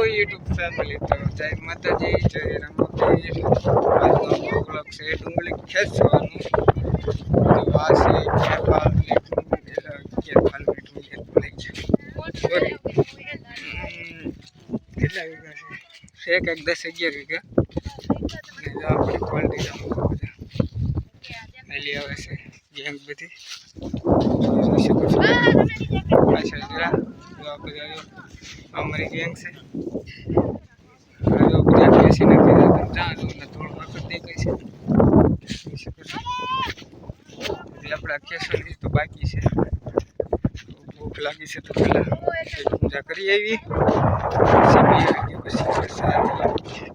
YouTube family, તો જય માતાજી, જય રામાપીર। આજનો બ્લોગ છે ડુંગળી ખેંચવાનું। તો આ છે કેફાલની ડુંગળી, કેફાલની ડુંગળી પડી છે સોરી કેટલા વીઘા છે? એક 10-11 વીઘા। અને જો આપણી ક્વોલિટી હેલી આવે છે ગેંગ બધી જોઈ શકો છો પાછળ જરા જો આ બધા અમારી ગેંગ છે। આ જો બધા બેસી નથી ત્યાં જો ને થોડું આગળ દેખાય છે જોઈ શકો છો। હજી આપણા કેસરની તો બાકી છે। ભૂખ લાગી છે તો પહેલાં પૂજા કરી આવી પછી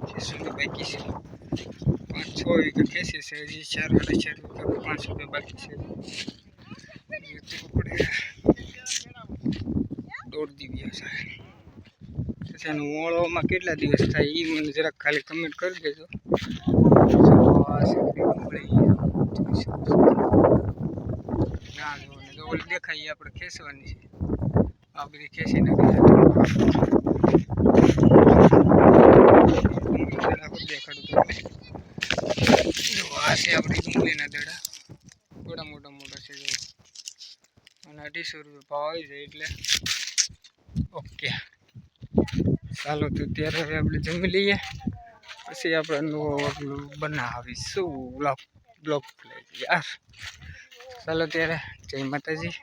કેસરની બાકી છે। 5-6 વીઘા ખેંચી છે, હજી 4-4.5 વીઘા 5 વીઘા બાકી છે। દોઢ દિવસ પછી એનું ઓળવામાં કેટલા દિવસ થાય એ મને જરાક ખાલી કમેન્ટ કરી દેજો। ઓલી દેખાય આપણે ખેંચવાની છે, આ બધી ખેંચી નાખી દેખાડું તમને। જો આ છે આપણી ડુંગળીના દડા, થોડા મોટા છે જો, અને 250 રૂપિયા ભાવ આવી જાય એટલે ઓકે। ચાલો તો ત્યારે હવે આપણે જમી લઈએ, પછી આપણે નવો બનાવીશું બ્લોગ યાર। ચાલો ત્યારે જય માતાજી।